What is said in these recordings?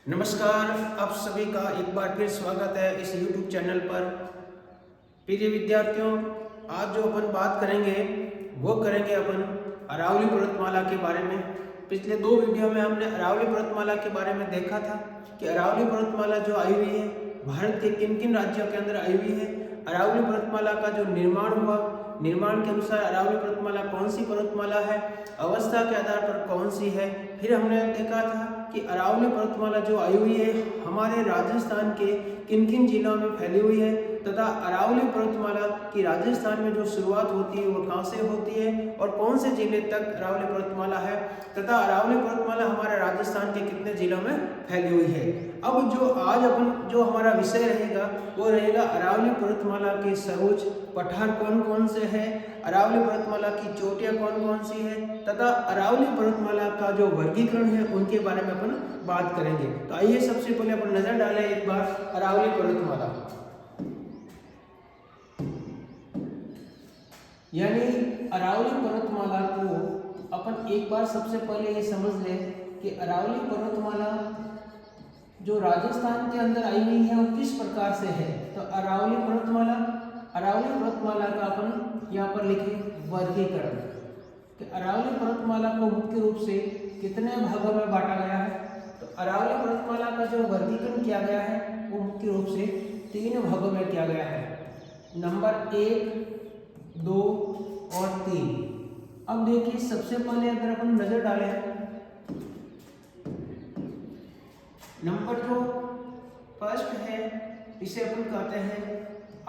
नमस्कार, आप सभी का एक बार फिर स्वागत है इस YouTube चैनल पर। प्रिय विद्यार्थियों, आज जो अपन बात करेंगे वो करेंगे अपन अरावली पर्वतमाला के बारे में। पिछले दो वीडियो में हमने अरावली पर्वतमाला के बारे में देखा था कि अरावली पर्वतमाला जो आई हुई है भारत के किन किन राज्यों के अंदर आई हुई है। अरावली पर्वतमाला का जो निर्माण हुआ, निर्माण के अनुसार अरावली पर्वतमाला कौन सी पर्वतमाला है, अवस्था के आधार पर कौन सी है। फिर हमने देखा था कि अरावली पर्वतमाला जो आई हुई है हमारे राजस्थान के किन किन जिलों में फैली हुई है तथा अरावली पर्वतमाला की राजस्थान में जो शुरुआत होती है वो कहाँ से होती है और कौन से जिले तक अरावली पर्वतमाला है तथा अरावली पर्वतमाला हमारे राजस्थान के कितने जिलों में फैली हुई है। अब जो आज अपन जो हमारा विषय रहेगा वो रहेगा अरावली पर्वतमाला के सर्वोच्च पठार कौन कौन से है, अरावली पर्वतमाला की चोटियां कौन कौन सी है तथा अरावली पर्वतमाला का जो वर्गीकरण है उनके बारे में अपन बात करेंगे। तो आइए सबसे पहले अपन नजर डालें एक बार अरावली पर्वतमाला, यानी अरावली पर्वतमाला को अपन एक बार सबसे पहले ये समझ लें कि अरावली पर्वतमाला जो राजस्थान के अंदर आई हुई है वो किस प्रकार से है। तो अरावली पर्वतमाला का अपन यहाँ पर लिखे वर्गीकरण कि अरावली पर्वतमाला को मुख्य रूप से कितने भागों में बांटा गया है। तो अरावली पर्वतमाला का जो वर्गीकरण किया गया है वो मुख्य रूप से तीन भागों में किया गया है, नंबर 1, 2 और 3। अब देखिए सबसे पहले अगर अपन नजर डालें, नंबर जो फर्स्ट है इसे अपन कहते हैं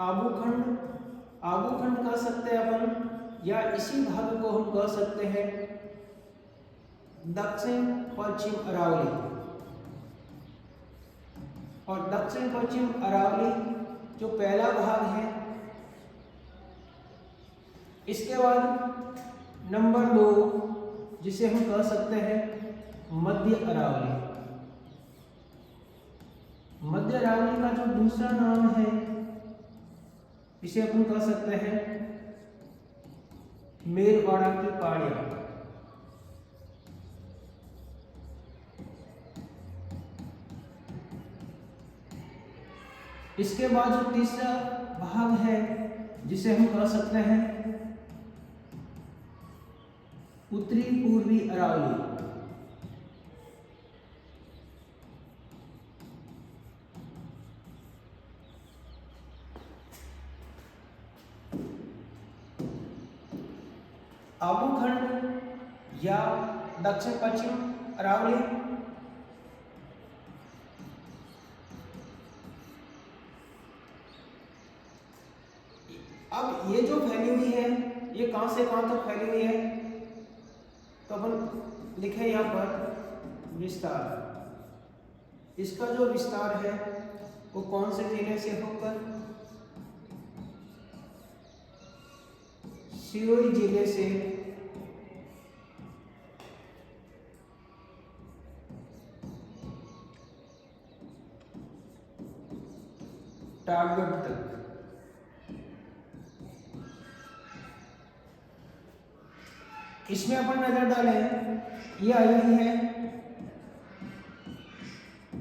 आबूखंड। आबूखंड कह सकते हैं अपन, या इसी भाग को हम कह सकते हैं दक्षिण पश्चिम अरावली। और दक्षिण पश्चिम अरावली जो पहला भाग है। इसके बाद नंबर 2 जिसे हम कह सकते हैं मध्य अरावली। मध्य अरावली का जो दूसरा नाम है इसे अपन कह सकते हैं मेरवाड़ा की पहाड़ियां। इसके बाद जो तीसरा भाग है जिसे हम कह सकते हैं उत्तरी पूर्वी अरावली। आबूखंड या दक्षिण पश्चिम अरावली, अब ये जो फैली हुई है ये कहां से कहां तक फैली हुई है। तो अपन लिखे यहां पर विस्तार। इसका जो विस्तार है वो कौन से जिले से होकर सिरोही जिले से टाटगढ़ तक। इसमें अपन नजर डालें, ये आई हुई है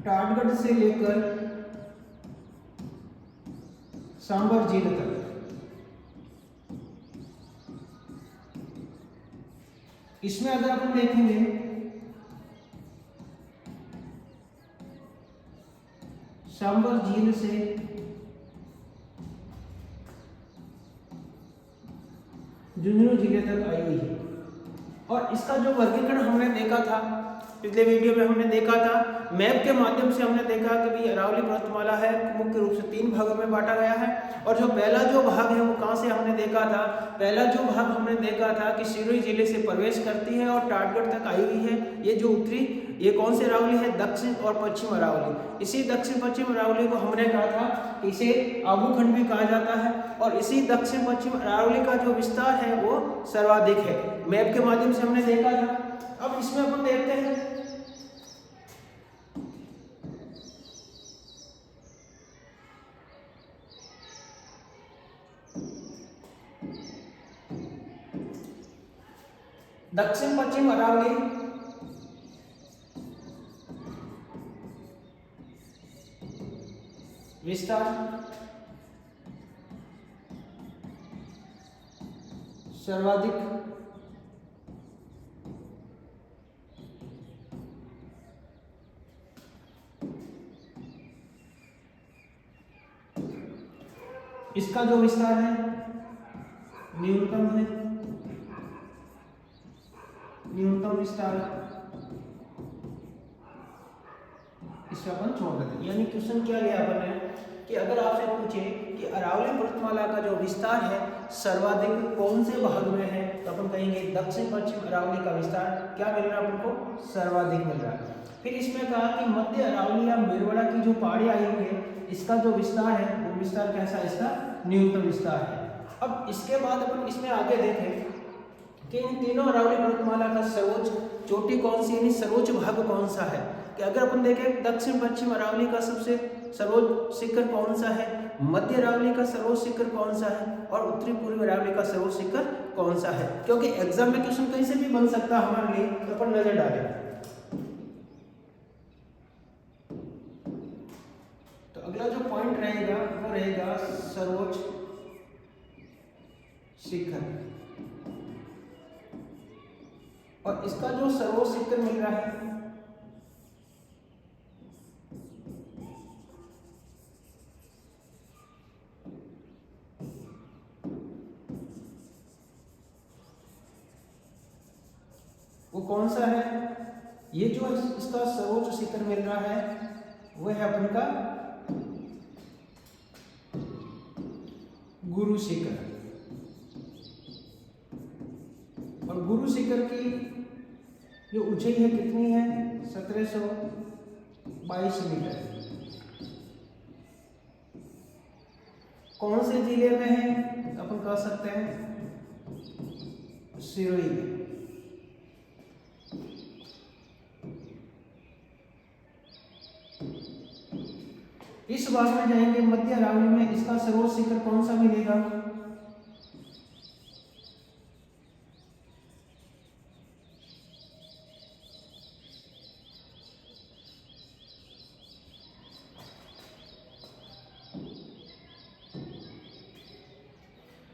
टाटगढ़ से लेकर सांबर झील तक। इसमें अगर अपन देखेंगे सांबर झील से झुंझुनू जिले तक आई हुई है। और इसका जो वर्गीकरण हमने देखा था पिछले वीडियो में, हमने देखा था मैप के माध्यम से हमने देखा कि भाई अरावली पर्वतमाला है मुख्य रूप से 3 भागों में बांटा गया है। और जो पहला जो भाग है वो कहाँ से हमने देखा था, पहला जो भाग हमने देखा था कि सिरोही जिले से प्रवेश करती है और टाटगढ़ तक आई हुई है। ये जो उत्तरी, ये कौन सी अरावली है, दक्षिण और पश्चिम अरावली। इसी दक्षिण पश्चिम अरावली को हमने कहा था इसे आबूखंड भी कहा जाता है। और इसी दक्षिण पश्चिम अरावली का जो विस्तार है वो सर्वाधिक है, मैप के माध्यम से हमने देखा था। अब इसमें अपन देखते हैं दक्षिण पश्चिम अरावली विस्तार, सर्वाधिक, इसका जो विस्तार है न्यूनतम है, न्यूनतम विस्तार इसे अपन छोड़ देते हैं। यानी क्वेश्चन क्या लिया अपन ने कि अगर आपसे पूछे कि अरावली पर्वतमाला का जो विस्तार है सर्वाधिक कौन से भाग में है, तो अपन कहेंगे दक्षिण पश्चिम अरावली का विस्तार क्या मिल रहा है अपन को, सर्वाधिक मिल रहा है। फिर इसमें कहा कि मध्य अरावली या मेरवड़ा की जो पहाड़ियां आई है इसका जो विस्तार है वो विस्तार कैसा है, इसका न्यूनतम विस्तार है। अब इसके बाद अपन इसमें आगे देखें कि इन तीनों अरावली पर्वतमाला का सर्वोच्च चोटी कौन सी, यानी सर्वोच्च भाग कौन सा है। कि अगर अपन देखें दक्षिण पश्चिम अरावली का सबसे सर्वोच्च शिखर कौन सा है, मध्य अरावली का सर्वोच्च शिखर कौन सा है और उत्तरी पूर्वी अरावली का सर्वोच्च शिखर कौन सा है। क्योंकि एग्जाम में क्वेश्चन कहीं से भी बन सकता है हमारे लिए, तो अपन नजर डालें। तो अगला जो पॉइंट रहेगा वो रहेगा सर्वोच्च शिखर, और इसका जो सर्वोच्च शिखर मिल रहा है वो कौन सा है, ये जो इसका सर्वोच्च शिखर मिल रहा है वो है अपन का गुरु शिखर। और गुरु शिखर की जो ऊंचाई है कितनी है, 1722 मीटर। कौन से जिले में है, अपन कह सकते हैं सिरोही में। इस भाग में जाएंगे मध्य अरावली में, इसका सर्वोच्च शिखर कौन सा मिलेगा,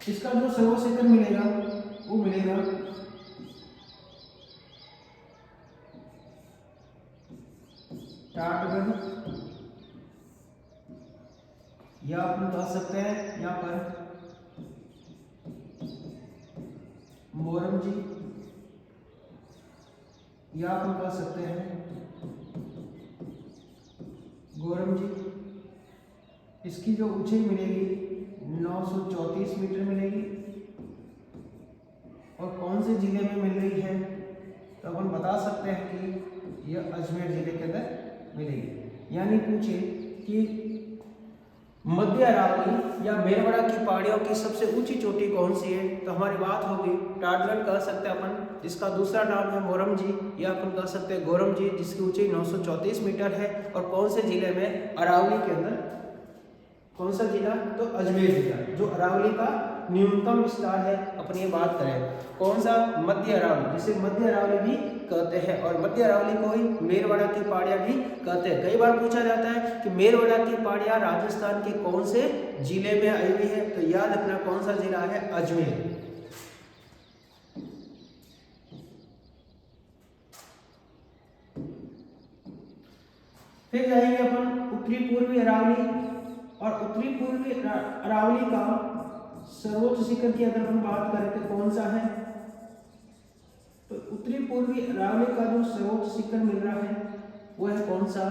इसका जो सर्वोच्च शिखर मिलेगा वो मिलेगा टाटगढ़, या अपन कह सकते हैं यहाँ पर मोरम जी, या अपन कह सकते हैं गोरम जी। इसकी जो ऊंचाई मिलेगी 934 मीटर मिलेगी। और कौन से जिले में मिल रही है, तो अपन बता सकते हैं कि यह अजमेर जिले के अंदर मिलेगी। यानी पूछे कि मध्य अरावली या मेरवड़ा की पहाड़ियों की सबसे ऊंची चोटी कौन सी है, तो हमारी बात होगी टाटगढ़ कह सकते हैं अपन, जिसका दूसरा नाम है मोरम जी, या अपन कह सकते हैं गोरम जी, जिसकी ऊंचाई 934 मीटर है। और कौन से जिले में, अरावली के अंदर, कौन सा जिला, तो अजमेर जिला, जो अरावली का न्यूनतम विस्तार है। अपन ये बात करें कौन सा, मध्य अरावली, जिसे मध्य अरावली भी कहते हैं। और मध्य अरावली को ही मेरवड़ा की पहाड़ियां भी कहते हैं। कई बार पूछा जाता है कि मेरवड़ा की पहाड़ियां राजस्थान के कौन से जिले में आई हुई है, तो याद रखना कौन सा जिला है, अजमेर। फिर जाएंगे अपन उत्तरी पूर्वी अरावली, और उत्तरी पूर्वी अरावली का सर्वोच्च शिखर की अगर हम बात करें तो कौन सा है, तो उत्तरी पूर्वी अरावली का जो सर्वोच्च शिखर मिल रहा है वो है कौन सा,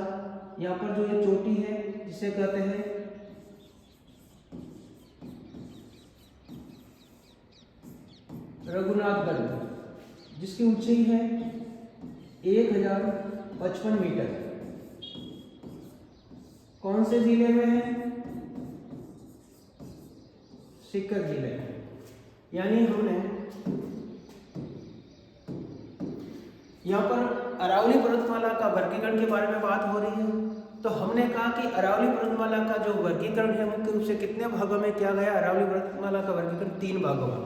यहाँ पर जो ये चोटी है जिसे कहते हैं रघुनाथगढ़, जिसकी ऊंचाई है 1055 मीटर। कौन से जिले में है, सीकर जिले में। यानी हमने यहाँ पर अरावली पर्वतमाला का वर्गीकरण के बारे में बात हो रही है, तो हमने कहा कि अरावली पर्वतमाला का जो वर्गीकरण है मुख्य रूप से कितने भागों में किया गया। अरावली पर्वतमाला का वर्गीकरण 3 भागों में।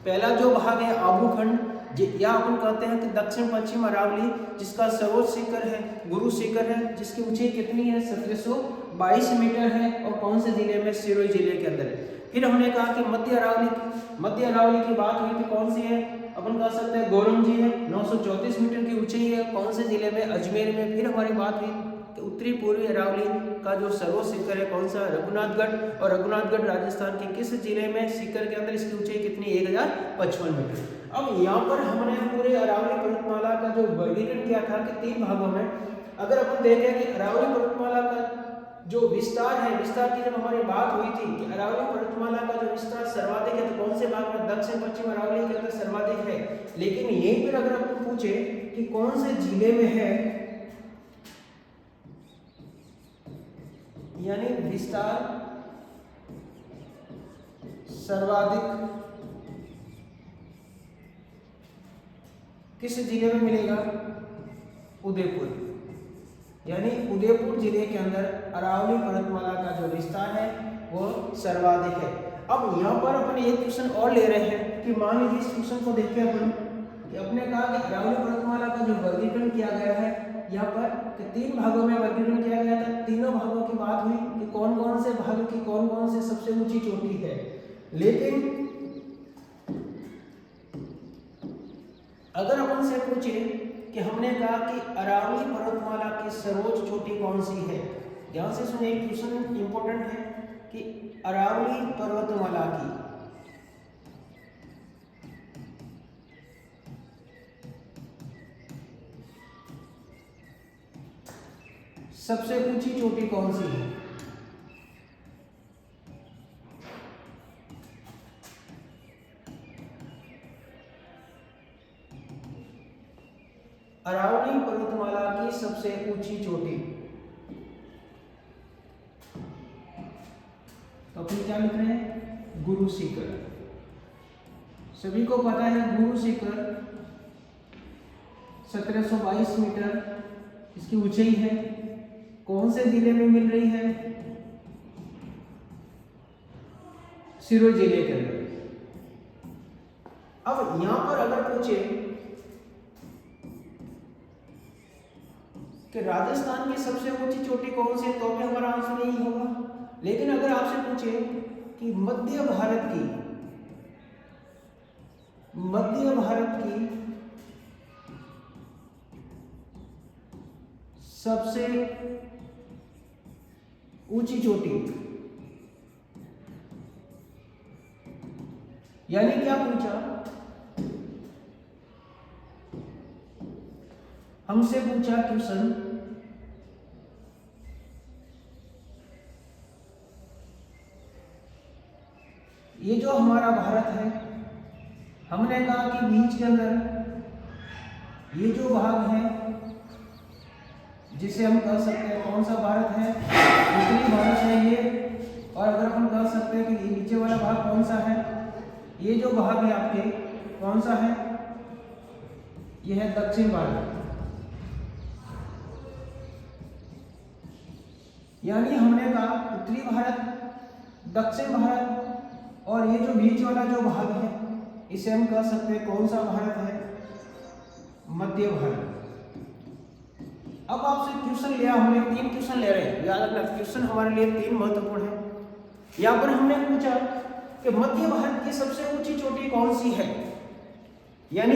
पहला जो भाग है आबूखंड, या अपन कहते हैं कि दक्षिण पश्चिम अरावली, जिसका सर्वोच्च शिखर है गुरु शिखर है, जिसकी ऊंचाई कितनी है 1722 मीटर है, और कौन से जिले में, सिरोही जिले के अंदर है। फिर हमने कहा कि मध्य अरावली की बात हुई थी, कौन सी है, अपन कह सकते हैं गोरम जी है, 934 मीटर की ऊंचाई है, कौन से जिले में, अजमेर में। फिर हमारी बात हुई कि उत्तरी पूर्वी अरावली का जो सर्वोच्च शिखर है कौन सा, रघुनाथगढ़, और रघुनाथगढ़ राजस्थान के किस जिले में, शिखर के अंदर, इसकी ऊंचाई कितनी, 1055 मीटर। अब यहाँ पर हमने पूरे अरावली पर्वतमाला का जो वर्गीकरण किया था कि 3 भागों में। अगर अपन देखें कि अरावली पर्वतमाला का जो विस्तार है, विस्तार की जब हमारी बात हुई थी कि अरावली पर्वतमाला का जो विस्तार सर्वाधिक है, तो कौन से भाग में, दक्षिण पश्चिम अरावली के अंदर सर्वाधिक है। लेकिन यहीं पर अगर आपको पूछे कि कौन से जिले में है, यानी विस्तार सर्वाधिक किस जिले में मिलेगा, उदयपुर, यानी उदयपुर जिले के अंदर अरावली पर्वतमाला का जो विस्तार है वो सर्वाधिक है। अब यहाँ पर अपन एक क्वेश्चन और ले रहे हैं कि मान लीजिए इस क्वेश्चन को देखें अपन कि अपने कहा कि अरावली पर्वतमाला का जो वर्गीकरण किया गया है यहाँ पर 3 भागों में वर्गीकरण किया गया था। तीनों भागों की बात हुई कि कौन कौन से भागों की कौन कौन से सबसे ऊंची चोटी है। लेकिन अगर अपन से पूछे कि हमने कहा कि अरावली पर्वतमाला की सर्वोच्च चोटी कौन सी है, ध्यान से सुनिए, एक क्वेश्चन इंपॉर्टेंट है कि अरावली पर्वतमाला की सबसे ऊंची चोटी कौन सी है। अरावली पर्वतमाला की सबसे ऊंची चोटी, तो अपन क्या लिख रहे हैं, गुरु शिखर। सभी को पता है गुरु शिखर 1722 मीटर इसकी ऊंचाई है। कौन से जिले में मिल रही है, सिरोही जिले के अंदर। अब यहां पर अगर पूछे कि राजस्थान की सबसे ऊंची चोटी कौन सी है, तो भी हमारा आंसर यही होगा। लेकिन अगर आपसे पूछे कि मध्य भारत की सबसे ऊंची चोटी, यानी क्या पूछा, हमसे पूछा क्वेश्चन ये जो हमारा भारत है, हमने कहा कि बीच के अंदर ये जो भाग है जिसे हम कह सकते हैं कौन सा भारत है, उत्तरी भारत है ये। और अगर हम कह सकते हैं कि नीचे वाला भाग कौन सा है, ये जो भाग है आपके कौन सा है, ये है दक्षिण भारत। यानी हमने कहा उत्तरी भारत, दक्षिण भारत, और ये जो बीच वाला जो भाग है इसे हम कह सकते हैं कौन सा भारत है, मध्य भारत। अब आपसे क्वेश्चन लिया हमने, 3 क्वेश्चन ले रहे हैं, याद रखना क्वेश्चन हमारे लिए 3 महत्वपूर्ण है। यहाँ पर हमने पूछा कि मध्य भारत की सबसे ऊंची चोटी कौन सी है, यानी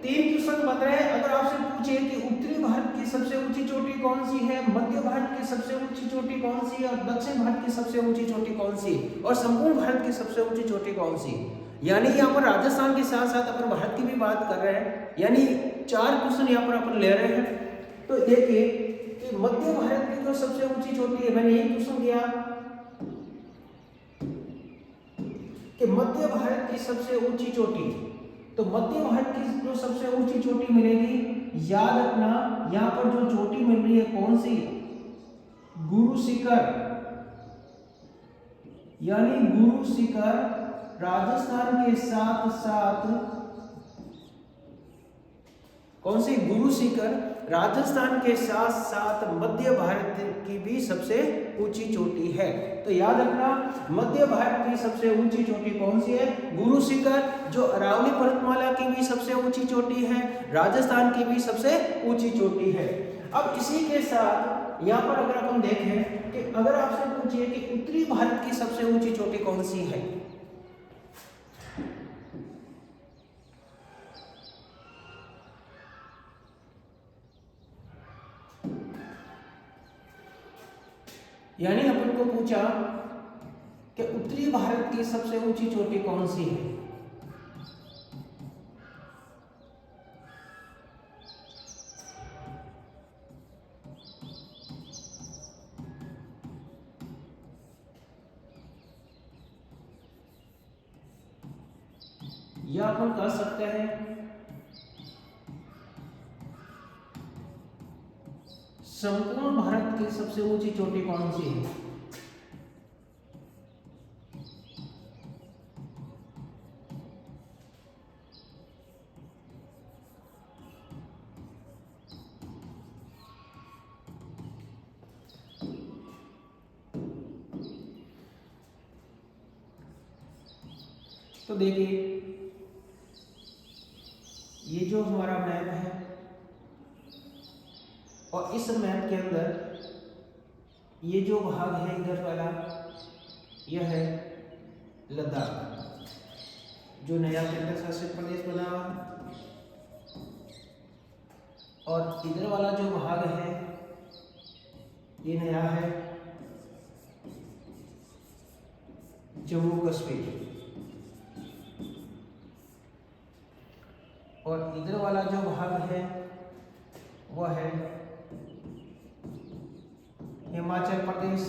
3 क्वेश्चन बन रहे हैं। अगर आपसे पूछे कि उत्तरी भारत की सबसे ऊंची चोटी कौन सी है, मध्य भारत की सबसे ऊंची चोटी कौन सी है, और दक्षिण भारत की सबसे ऊंची चोटी कौन सी है, और संपूर्ण भारत की सबसे ऊंची चोटी कौन सी है, यानी यहाँ पर राजस्थान के साथ साथ अपन भारत की भी बात कर रहे हैं। यानी 4 क्वेश्चन यहाँ पर अपन ले रहे हैं। तो देखिए कि मध्य भारत की जो सबसे ऊंची चोटी है, मैंने यही क्वेश्चन दिया कि मध्य भारत की सबसे ऊंची चोटी, तो मध्य भारत की जो सबसे ऊंची चोटी मिलेगी, याद रखना यहाँ पर जो चोटी मिल रही है कौन सी, गुरु शिखर, यानी गुरु शिखर राजस्थान के साथ साथ कौन सी, गुरु शिखर राजस्थान के साथ साथ मध्य भारत की भी सबसे ऊंची चोटी है। तो याद रखना, मध्य भारत की सबसे ऊंची चोटी कौन सी है? गुरु शिखर, जो अरावली पर्वतमाला की भी सबसे ऊंची चोटी है, राजस्थान की भी सबसे ऊंची चोटी है। अब इसी के साथ यहाँ पर अगर अपन देखें कि अगर आपसे पूछिए कि उत्तरी भारत की सबसे ऊंची चोटी कौन सी है, यानी अपन को पूछा कि उत्तरी भारत की सबसे ऊंची चोटी कौन सी है। या अपन कह सकते हैं संपूर्ण भारत की सबसे ऊंची चोटी कौन सी है? तो देखिए, ये जो हमारा मैप है और इस मैप के अंदर ये जो भाग है इधर वाला, यह है लद्दाख, जो नया केंद्र शासित प्रदेश बना हुआ है। और इधर वाला जो भाग है ये नया है जम्मू कश्मीर। और इधर वाला जो भाग है वह है हिमाचल प्रदेश।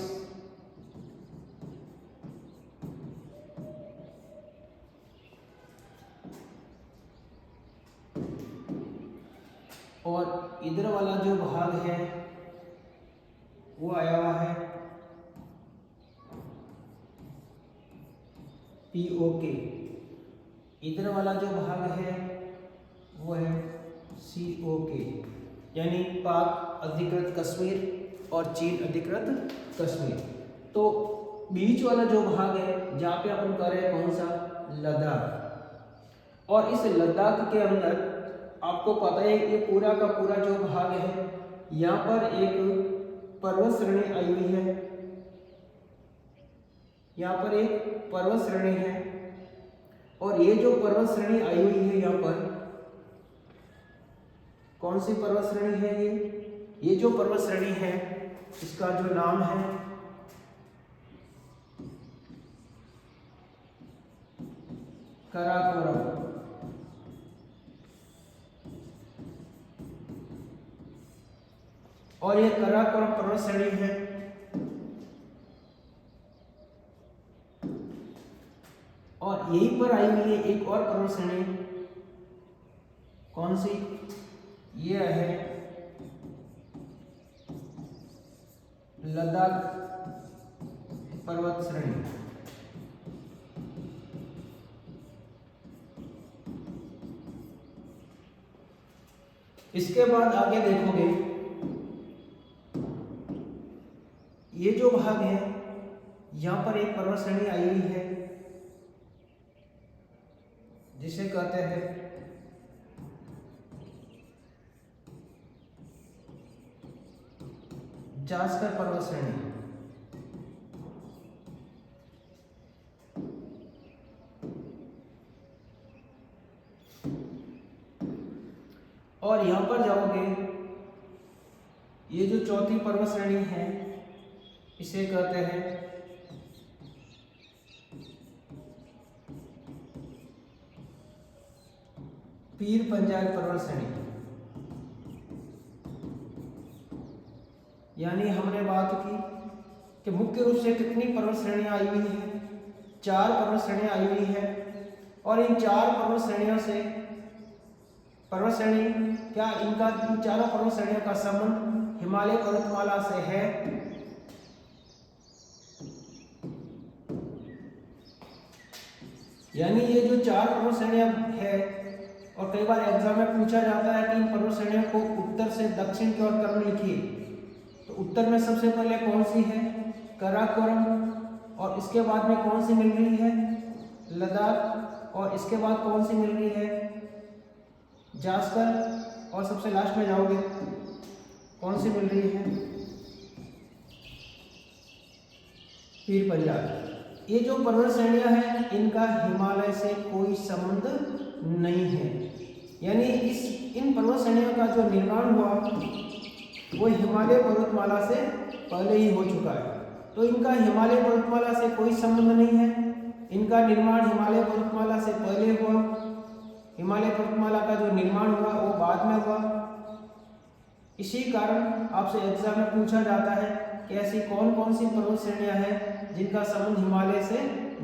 और इधर वाला जो भाग है वो आया हुआ है POK। इधर वाला जो भाग है वो है COK, यानी पाक अधिकृत कश्मीर और चीन अधिकृत कश्मीर। तो बीच वाला जो भाग है जहाँ पे अपन कर रहे हैं कौन सा? लद्दाख। और इस लद्दाख के अंदर आपको पता है ये पूरा का पूरा जो भाग है, यहाँ पर एक पर्वत श्रेणी आई हुई है, यहाँ पर एक पर्वत श्रेणी है। और ये जो पर्वत श्रेणी आई हुई है यहाँ पर, कौन सी पर्वत श्रेणी है ये जो पर्वत श्रेणी है इसका जो नाम है काराकोरम। और ये काराकोरम पर्वत श्रेणी है और यहीं पर आई हुई है एक और पर्वत श्रेणी, कौन सी? ये है लद्दाख पर्वत श्रेणी। इसके बाद आगे देखोगे ये जो भाग है यहां पर एक पर्वत श्रेणी आई हुई है जिसे कहते हैं जास्कर पर्वत श्रेणी। और यहां पर जाओगे ये जो चौथी पर्वत श्रेणी है इसे कहते हैं पीर पंजाल पर्वत श्रेणी। यानी हमने बात की कि मुख्य रूप से कितनी पर्वत श्रेणियां आई हुई हैं? 4 पर्वत श्रेणियां आई हुई है। और इन 4 पर्वत श्रेणियों से पर्वत श्रेणी क्या इनका इन चारों पर्वत श्रेणियों का संबंध हिमालय पर्वतमाला से है। यानी ये जो 4 पर्वत श्रेणियां है और कई बार एग्जाम में पूछा जाता है कि इन पर्वत श्रेणियों को उत्तर से दक्षिण की ओर क्रम लिखिए। तो उत्तर में सबसे पहले कौन सी है? काराकोरम। और इसके बाद में कौन सी मिल रही है? लद्दाख। और इसके बाद कौन सी मिल रही है? जास्कर। और सबसे लास्ट में जाओगे कौन सी मिल रही है? पीर पंजाब। ये जो पर्वत श्रेणियां हैं इनका हिमालय से कोई संबंध नहीं है, यानी इन पर्वत श्रेणियों का जो निर्माण हुआ वो हिमालय पर्वतमाला से पहले ही हो चुका है। तो इनका हिमालय पर्वतमाला से कोई संबंध नहीं है। इनका निर्माण हिमालय पर्वतमाला से पहले हुआ। हिमालय पर्वतमाला का जो निर्माण हुआ वो बाद में हुआ। इसी कारण आपसे एग्जाम में पूछा जाता है कि ऐसी कौन कौन सी पर्वत श्रेणियां हैं जिनका संबंध हिमालय से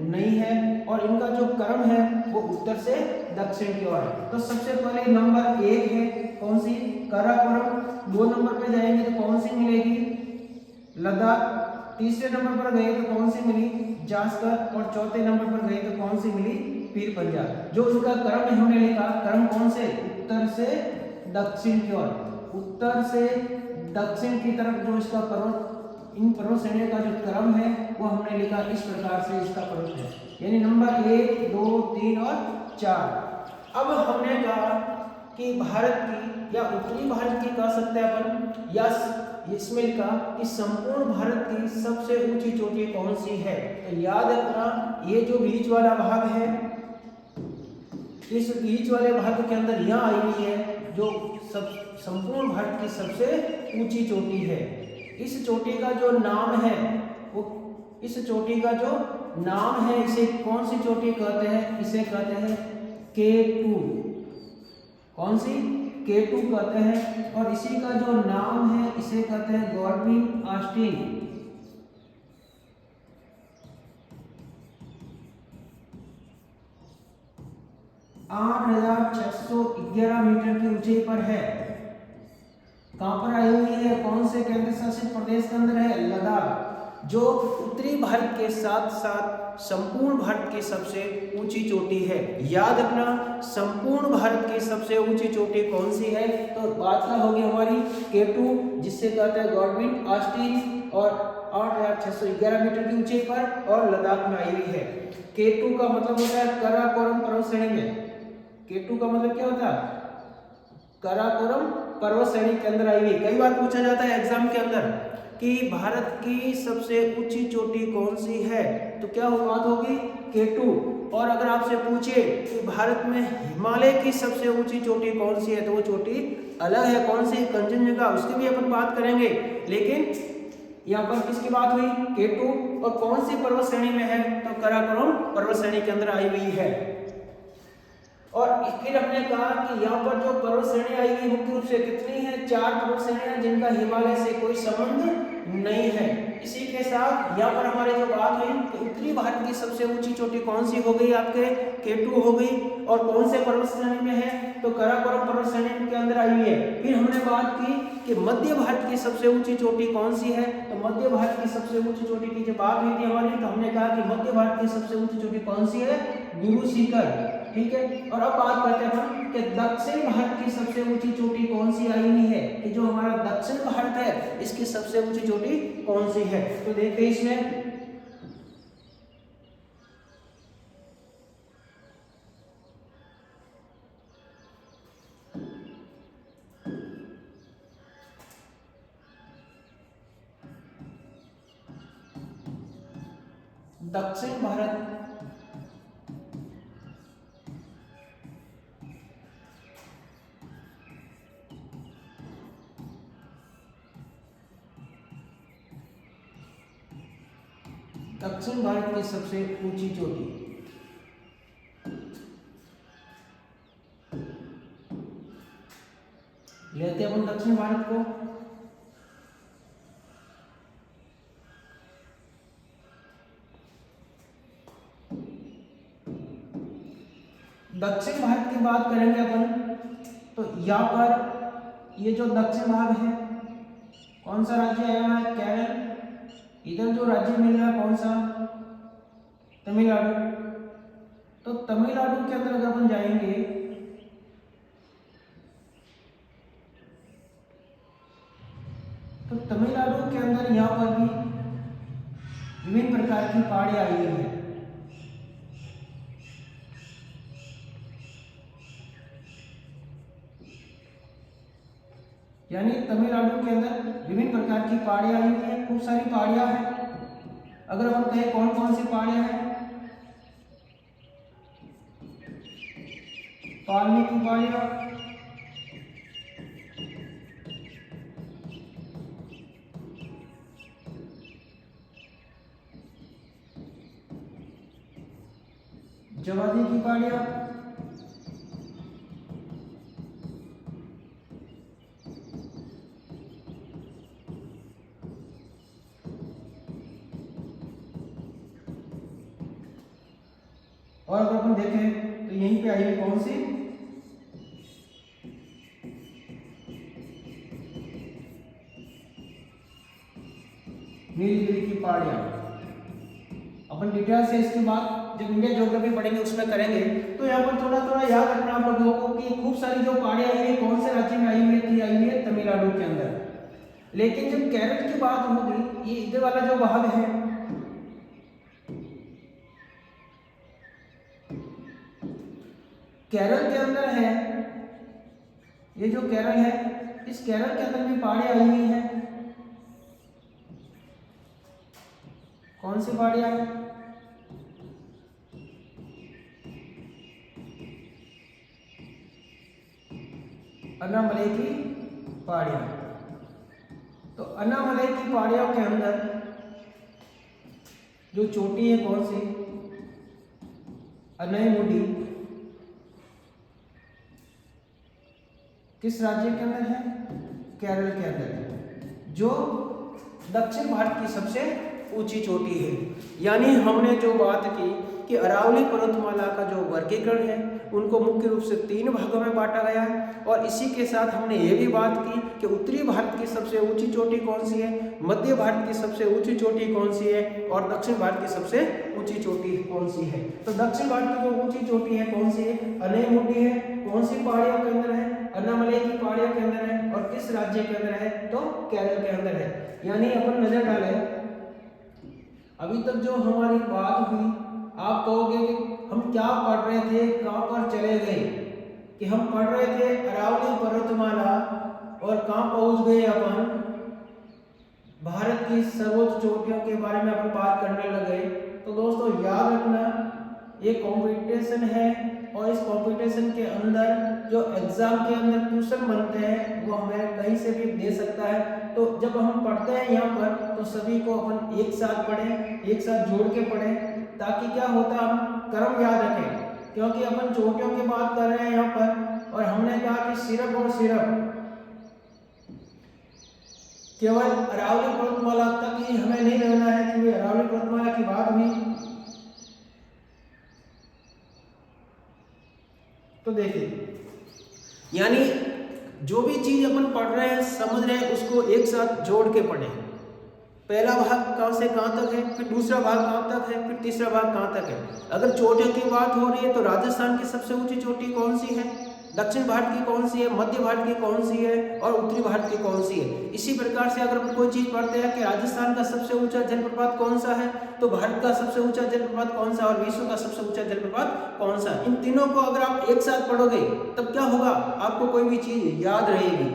नहीं है और इनका जो क्रम है वो उत्तर से दक्षिण की ओर है। तो सबसे पहले नंबर 1 है कौन सी? काराकोरम। 2 नंबर पे जाएंगे तो कौन सी मिलेगी? लद्दाख। तीसरे नंबर पर गए तो कौन सी मिली? जास्कर। और चौथे नंबर पर गए तो कौन सी मिली? पीर पंजाब। जो उसका क्रम हमने लिखा, क्रम कौन से? उत्तर से दक्षिण की ओर। उत्तर से दक्षिण की तरफ जो इसका पर्वत, इन पर्वत श्रेणियों का जो क्रम है वो हमने लिखा इस प्रकार से इसका पर्वत है, यानी नंबर 1, 2, 3 और 4। अब हमने कहा कि भारत की या उत्तरी भारत की कह सकते हैं अपन, या इसमें लिखा कि संपूर्ण भारत की सबसे ऊंची चोटी कौन सी है। तो याद रखना ये जो बीच वाला भाग है, इस बीच वाले भाग के अंदर यह आई हुई है जो संपूर्ण भारत की सबसे ऊंची चोटी है। इस चोटी का जो नाम है वो, इस चोटी का जो नाम है इसे कौन सी चोटी कहते हैं? इसे कहते हैं K2। कौन सी? K2 कहते हैं। और इसी का जो नाम है इसे कहते हैं गॉडविन ऑस्टिन। 8611 मीटर की ऊंचाई पर है। कहां पर आई हुई है? कौन से केंद्र शासित प्रदेश के अंदर है? लद्दाख, जो उत्तरी भारत के साथ साथ संपूर्ण भारत की सबसे ऊंची चोटी है। याद रखना संपूर्ण भारत की सबसे ऊंची चोटी कौन सी है? तो बात क्या होगी हमारी? K2, जिससे कहते हैं गॉडविन ऑस्टिन, और 8611 मीटर की ऊंचाई पर और लद्दाख में आई हुई है। K2 का मतलब होता है काराकोरम पर्वत श्रेणी में। K2 का मतलब क्या होता है? काराकोरम पर्वत श्रेणी के अंदर आई हुई। कई बार पूछा जाता है एग्जाम के अंदर कि भारत की सबसे ऊंची चोटी कौन सी है, तो क्या बात होगी? K2। और अगर आपसे पूछे कि भारत में हिमालय की सबसे ऊंची चोटी कौन सी है, तो वो चोटी अलग है। कौन सी? कंचनजंगा। उसकी भी अपन बात करेंगे, लेकिन यहाँ पर किसकी बात हुई? K2। और कौन सी पर्वत श्रेणी में है? तो काराकोरम पर्वत श्रेणी के अंदर आई हुई है। और फिर हमने कहा कि यहाँ पर जो पर्वत श्रेणी आई हुई मुख्य रूप से कितनी है? 4 पर्वत श्रेणियां जिनका हिमालय से कोई संबंध नहीं है। इसी के साथ यहाँ पर हमारे जो बात हुई कि उत्तरी भारत की सबसे ऊंची चोटी कौन सी हो गई? आपके K2 हो गई। और कौन से पर्वत श्रेणी में है? तो काराकोरम पर्वत श्रेणी के अंदर आई हुई है। फिर हमने बात की कि मध्य भारत की सबसे ऊंची चोटी कौन सी है? तो मध्य भारत की सबसे ऊंची चोटी की जब बात हुई थी हमारी, तो हमने कहा कि मध्य भारत की सबसे ऊंची चोटी कौन सी है? गुरु शिखर। ठीक है। और अब बात करते हैं कि दक्षिण भारत की सबसे ऊंची चोटी कौन सी आई हुई है, कि जो हमारा दक्षिण भारत है इसकी सबसे ऊंची चोटी कौन सी है। तो देखते हैं इसमें दक्षिण भारत दक्षिण भारत की सबसे ऊंची चोटी लेते हैं अपन दक्षिण भारत को। दक्षिण भारत की बात करेंगे अपन, तो यहाँ पर ये जो दक्षिण भाग है कौन सा राज्य आया है? केरल। इधर जो राज्य मिल रहा है कौन सा? तमिलनाडु। तो तमिलनाडु के अंदर अगर अपन जाएंगे तो तमिलनाडु के अंदर यहाँ पर भी विभिन्न प्रकार की पहाड़ियाँ आई हुई हैं। यानी तमिलनाडु के अंदर विभिन्न प्रकार की पहाड़ियाँ आई हुई हैं, खूब सारी पहाड़ियाँ हैं। अगर हम कहें कौन कौन सी पहाड़ियाँ हैं, वाल्मीकि पहाड़ियाँ, जवादी की पहाड़ियाँ, और अगर अपन देखें तो यहीं पे आई हुई कौन सी, नीलगिरी की पहाड़ियाँ। अपन डिटेल से इसके बाद जब इंडिया ज्योग्राफी पढ़ेंगे उसमें करेंगे। तो यहाँ पर थोड़ा थोड़ा याद रखना आप लोगों को कि खूब सारी जो पहाड़ियाँ आई हुई कौन से राज्य में आई हुई थी, आई हुई है तमिलनाडु के अंदर। लेकिन जब केरल की बात होगी, ये इधर वाला जो भाग है, केरल के अंदर है, ये जो केरल है, इस केरल के अंदर भी पहाड़ियाँ आई हुई हैं। कौन सी पहाड़ियाँ हैं, अन्नामलई की पहाड़ियाँ। तो अन्नामलई की पहाड़ियों के अंदर जो चोटी है कौन सी, अनईमुडी, किस राज्य के अंदर है, केरल के अंदर, जो दक्षिण भारत की सबसे ऊंची चोटी है। यानी हमने जो बात की कि अरावली पर्वतमाला का जो वर्गीकरण है उनको मुख्य रूप से 3 भागों में बांटा गया है। और इसी के साथ हमने ये भी बात की कि उत्तरी भारत की सबसे ऊंची चोटी कौन सी है, मध्य भारत की सबसे ऊंची चोटी कौन सी है, और दक्षिण भारत की सबसे ऊंची चोटी कौन सी है। तो दक्षिण भारत की जो ऊंची चोटी है कौन सी है, अनईमुडी है। कौन सी पहाड़ियों के अंदर है, अन्नामलई की पहाड़ियों के अंदर है। और किस राज्य के अंदर है, तो केरल के अंदर है। यानी अपन नजर डालें, अभी तक जो हमारी बात हुई, आप कहोगे कि हम क्या पढ़ रहे थे, कहां पर चले गए, कि हम पढ़ रहे थे अरावली पर्वतमाला और कहां पहुंच गए अपन, भारत की सर्वोच्च चोटियों के बारे में अपन बात करने लगे। तो दोस्तों याद रखना, ये कंपटीशन है और इस कंपटीशन के अंदर जो एग्जाम के अंदर क्वेश्चन बनते हैं वो हमें कहीं से भी दे सकता है। तो जब हम पढ़ते हैं यहाँ पर तो सभी को अपन एक साथ पढ़ें, एक साथ जोड़ के पढ़ें, ताकि क्या होता है हम क्रम याद रखें। क्योंकि अपन चोटियों की बात कर रहे हैं यहाँ पर, और हमने कहा कि सिर्फ और सिर्फ केवल अरावली पर्वतमाला तक ही हमें नहीं रहना है कि अरावली पर्वतमाला की बात हुई। तो देखिए, यानी जो भी चीज अपन पढ़ रहे हैं, समझ रहे हैं, उसको एक साथ जोड़ के पढ़ें। पहला भाग कहां से कहां तक है, फिर दूसरा भाग कहां तक है, फिर तीसरा भाग कहां तक है। अगर चोटियों की बात हो रही है तो राजस्थान की सबसे ऊंची चोटी कौन सी है, दक्षिण भारत की कौन सी है, मध्य भारत की कौन सी है, और उत्तरी भारत की कौन सी है। इसी प्रकार से अगर हम कोई चीज पढ़ते हैं कि राजस्थान का सबसे ऊंचा जलप्रपात कौन सा है, तो भारत का सबसे ऊंचा जलप्रपात कौन सा, और विश्व का सबसे ऊंचा जलप्रपात कौन सा। इन तीनों को अगर आप एक साथ पढ़ोगे तब क्या होगा, आपको कोई भी चीज याद रहेगी।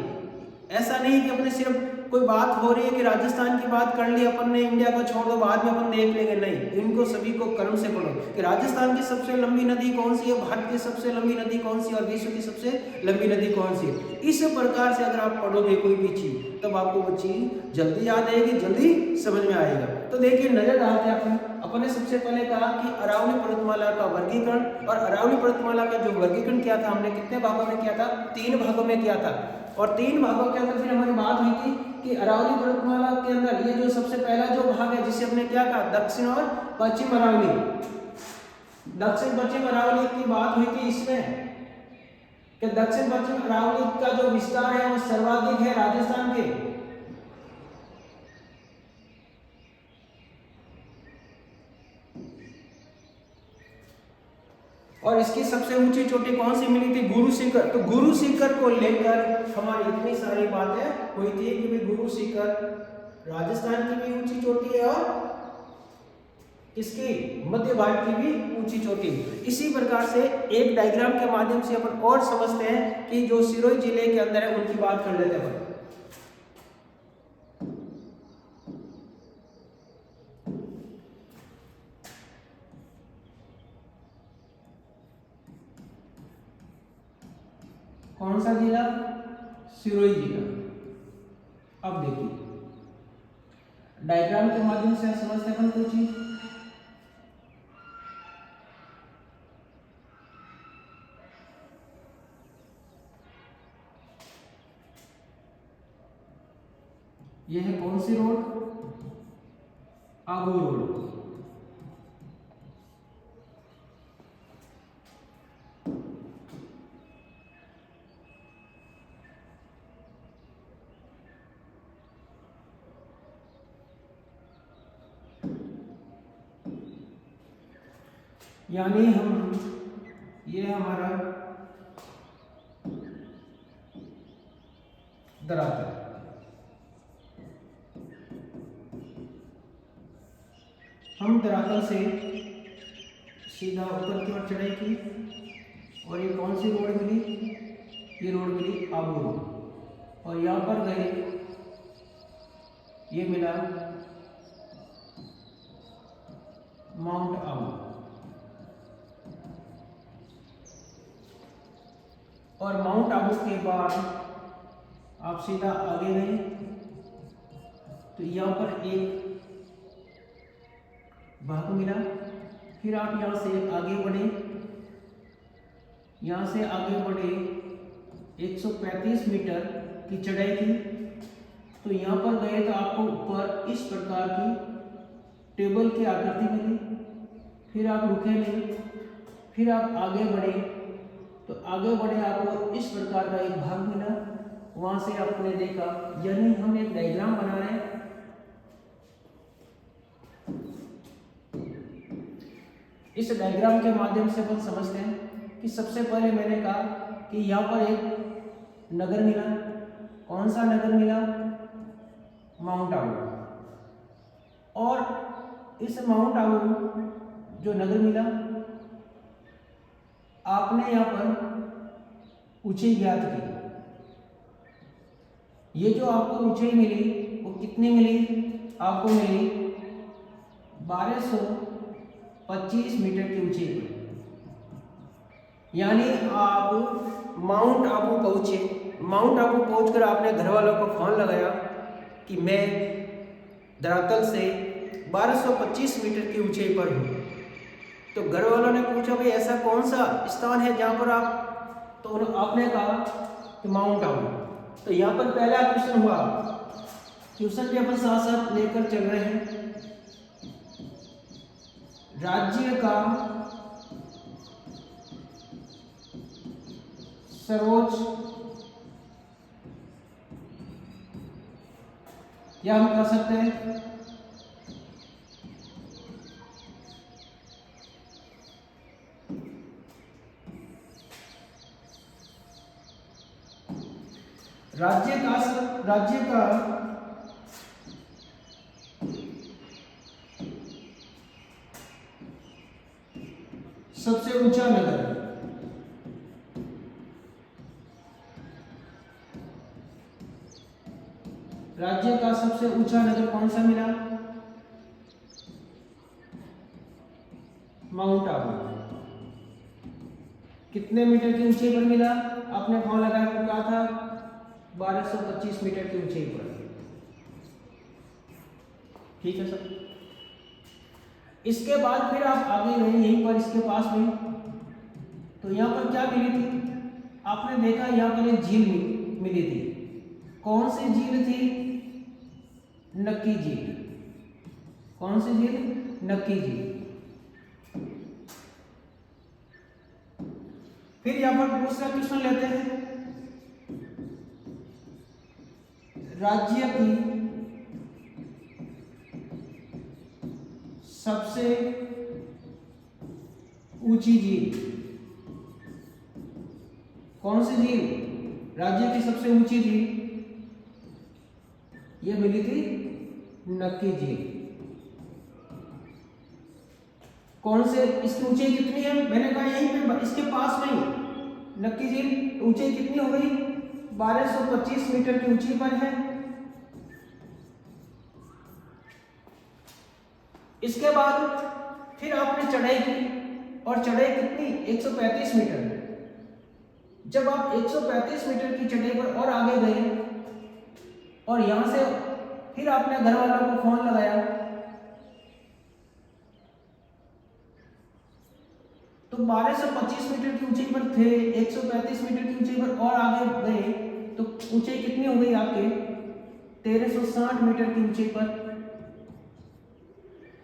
ऐसा नहीं कि अपने सिर्फ कोई बात हो रही है कि राजस्थान की बात कर ली अपन ने, इंडिया को छोड़ दो, बाद में अपन देख लेंगे, नहीं, इनको सभी को क्रम से पढ़ो कि राजस्थान की सबसे लंबी नदी कौन सी है, भारत की सबसे लंबी नदी कौन सी, और विश्व की सबसे लंबी नदी कौन सी है। इस प्रकार से अगर आप पढ़ोगे कोई भी चीज तब आपको वो चीज जल्दी याद आएगी, जल्दी समझ में आएगा। तो देखिए, नजर डालते हैं अपन ने सबसे पहले कहा कि अरावली पर्वतमाला का वर्गीकरण, और अरावली पर्वतमाला का जो वर्गीकरण किया था हमने कितने भागों में किया था, 3 भागों में किया था। और 3 भागों के अंदर फिर हमारी बात हुई थी कि अरावली पर्वतमाला के अंदर ये जो सबसे पहला जो भाग है जिसे हमने क्या कहा, दक्षिण और पश्चिम अरावली, दक्षिण पश्चिम अरावली की बात हुई थी इसमें कि दक्षिण पश्चिम अरावली का जो विस्तार है वो सर्वाधिक है राजस्थान के। और इसकी सबसे ऊंची चोटी कौन सी मिली थी? गुरु शिखर। तो गुरु शिखर को लेकर हमारी इतनी सारी बातें हुई थी कि भाई गुरु शिखर राजस्थान की भी ऊंची चोटी है और इसकी मध्य भारत की भी ऊंची चोटी। इसी प्रकार से एक डायग्राम के माध्यम से अपन और समझते हैं कि जो सिरोही जिले के अंदर है उनकी बात कर लेते हैं। कौन सा जिला? सिरोही जिला। अब देखिए डायग्राम के माध्यम से समझते हैं कोई चीज। यह है कौन सी रोड? आबू रोड। यानी ये हमारा धरातल। हम धरातल से सीधा ऊपर की ओर चढ़ाई की और ये कौन सी रोड मिली? ये रोड मिली आबू रोड। और यहाँ पर गए, ये मिला माउंट आबू। और माउंट आबू के बाद आप सीधा आगे गए तो यहाँ पर एक भाग मिला। फिर आप यहाँ से आगे बढ़े, यहाँ से आगे बढ़े 135 मीटर की चढ़ाई की। तो यहाँ पर गए तो आपको ऊपर इस प्रकार की टेबल की आकृति मिली। फिर आप रुके नहीं, फिर आप आगे बढ़े तो आगे बढ़े आपको इस प्रकार का एक भाग मिला। वहां से आपने देखा, यानी हम एक डायग्राम बना रहे हैं। इस डायग्राम के माध्यम से अपन समझते हैं कि सबसे पहले मैंने कहा कि यहाँ पर एक नगर मिला। कौन सा नगर मिला? माउंट आबू। और इस माउंट आबू जो नगर मिला, आपने यहाँ पर ऊंचाई ज्ञात की। ये जो आपको ऊंचाई मिली वो कितनी मिली? आपको मिली 1225 मीटर की ऊंचाई पर। यानी आप माउंट आबू पहुंचे। माउंट आबू पहुंचकर आपने घर वालों को फोन लगाया कि मैं धरातल से 1225 मीटर की ऊंचाई पर हूँ। तो घर वालों ने पूछा भाई ऐसा कौन सा स्थान है जहाँ पर आप, तो आपने कहा कि माउंट आबू। तो यहाँ पर पहला क्वेश्चन हुआ, क्वेश्चन भी अपन साथ साथ लेकर चल रहे हैं। राज्य का सर्वोच्च, या हम कह सकते हैं राज्य का सबसे ऊंचा नगर। राज्य का सबसे ऊंचा नगर कौन सा मिला? माउंट आबू। कितने मीटर की ऊंचाई पर मिला? आपने फोन लगाया तो कहा था 1225 मीटर की ऊंचाई पर। ठीक है सर। इसके बाद फिर आप आगे गए यहीं पर इसके पास में, तो यहाँ पर क्या मिली थी? आपने देखा यहाँ पर एक झील मिली थी। कौन सी झील थी? नक्की झील। कौन सी झील? नक्की झील। फिर यहाँ पर दूसरा क्वेश्चन लेते हैं, राज्य की सबसे ऊंची झील। कौन सी झील? राज्य की सबसे ऊंची झील ये मिली थी नक्की झील। कौन से, इसकी ऊंचाई कितनी है? मैंने कहा यहीं पे इसके पास में ही नक्की झील ऊंचाई कितनी हो गई? 1225 मीटर की ऊंचाई पर है। इसके बाद फिर आपने चढ़ाई की, और चढ़ाई कितनी? 135 मीटर। जब आप 135 मीटर की चढ़ाई पर और आगे गए और यहां से फिर आपने घर वालों को फोन लगाया, तो 1225 मीटर की ऊंचाई पर थे, 135 मीटर की ऊंचाई पर और आगे गए तो ऊंचाई कितनी हो गई आपके? 1360 मीटर की ऊंचाई पर।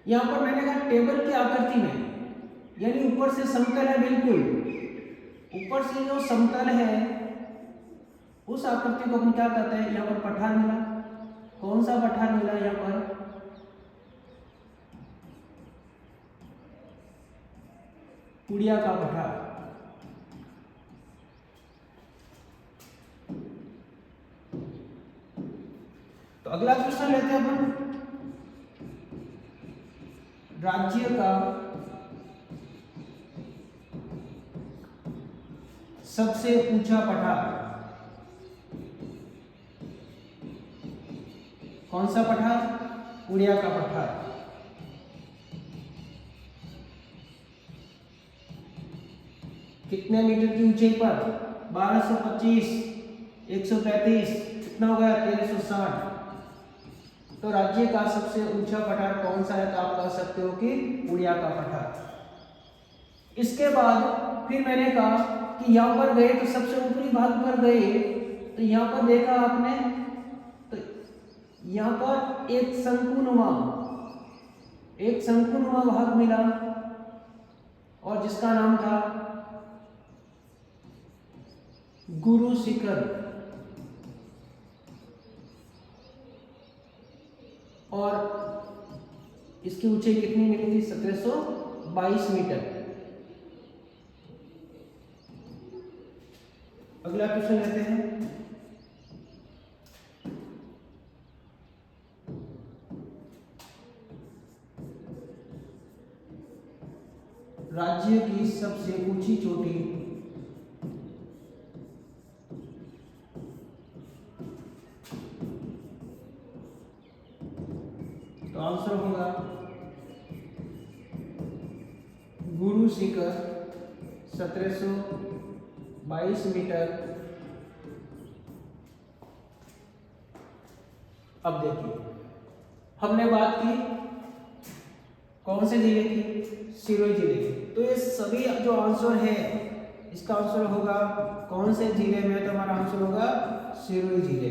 यहां पर मैंने कहा टेबल की आकृति में, यानी ऊपर से समतल है, बिल्कुल ऊपर से जो समतल है उस आकृति को अपन क्या कहते हैं? यहाँ पर पठार मिला। कौन सा पठार मिला यहाँ पर? पुड़िया का पठार। तो अगला क्वेश्चन लेते हैं अपन, राज्य का सबसे ऊंचा पठार कौन सा पठार? पुड़िया का पठार। कितने मीटर की ऊंचाई पर? 1225, 135, कितना हो गया? 1360। तो राज्य का सबसे ऊंचा पठार कौन सा है? तो आप कह सकते हो कि पुड़िया का पठार। इसके बाद फिर मैंने कहा कि यहां पर गए तो सबसे ऊपरी भाग पर गए, तो यहां पर देखा आपने तो यहां पर एक शंकुनुमा भाग मिला, और जिसका नाम था गुरु शिखर। और इसकी ऊंचाई कितनी मिली थी? 1722 मीटर। अगला क्वेश्चन लेते हैं, राज्य की सबसे ऊंची चोटी तो आंसर होगा गुरु शिखर, 1722 मीटर। अब देखिए, हमने बात की कौन से जिले की? सिरोही जिले की। तो ये सभी जो आंसर है इसका आंसर होगा कौन से जिले में? तो हमारा आंसर होगा सिरोही जिले।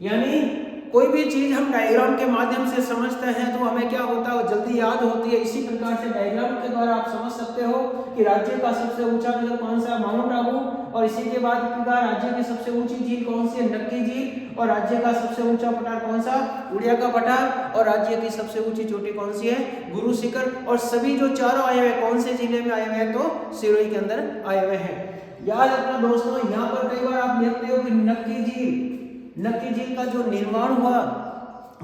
यानी कोई भी चीज हम डायग्राम के माध्यम से समझते हैं तो हमें क्या होता है? वो जल्दी याद होती है। इसी प्रकार से डायग्राम के द्वारा आप समझ सकते हो कि राज्य का सबसे ऊंचा नगर कौन सा? माउंट आबू। और इसी के बाद राज्य की सबसे ऊंची झील कौन सी है? नक्की झील। और राज्य का सबसे ऊंचा पठार कौन सा? पुड़िया का पठार। और राज्य की सबसे ऊंची चोटी कौन सी है? गुरु शिखर। और सभी जो चारों आए हुए कौन से जिले में आए हुए हैं? तो सिरोही के अंदर आए हुए हैं। याद रखना दोस्तों, यहाँ पर कई बार आप देखते हो कि नक्की झील का जो निर्माण हुआ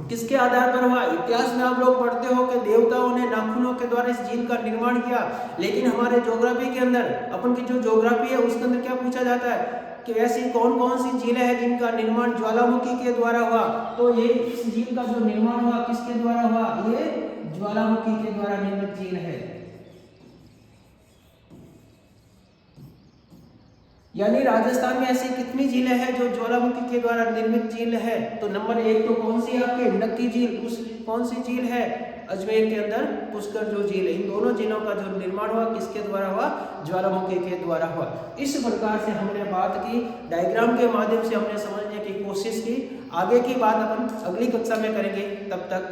किसके आधार पर हुआ? इतिहास में आप लोग पढ़ते हो कि देवताओं ने नाखूनों के द्वारा इस झील का निर्माण किया। लेकिन हमारे ज्योग्राफी के अंदर, अपन की जो ज्योग्राफी है उसके अंदर क्या पूछा जाता है कि ऐसी कौन कौन सी झीलें हैं जिनका निर्माण ज्वालामुखी के द्वारा हुआ? तो ये इस झील का जो निर्माण हुआ किसके द्वारा हुआ? ये ज्वालामुखी के द्वारा निर्मित झील है। यानी राजस्थान में ऐसी कितनी झीलें हैं जो ज्वालामुखी के द्वारा निर्मित झील है? तो नंबर 1 तो कौन सी है आपके? नक्की झील। उस कौन सी झील है? अजमेर के अंदर पुष्कर जो झील है। इन दोनों झीलों का जो निर्माण हुआ किसके द्वारा हुआ? ज्वालामुखी के द्वारा हुआ। इस प्रकार से हमने बात की, डायग्राम के माध्यम से हमने समझने की कोशिश की। आगे की बात अपन अगली कक्षा में करेंगे। तब तक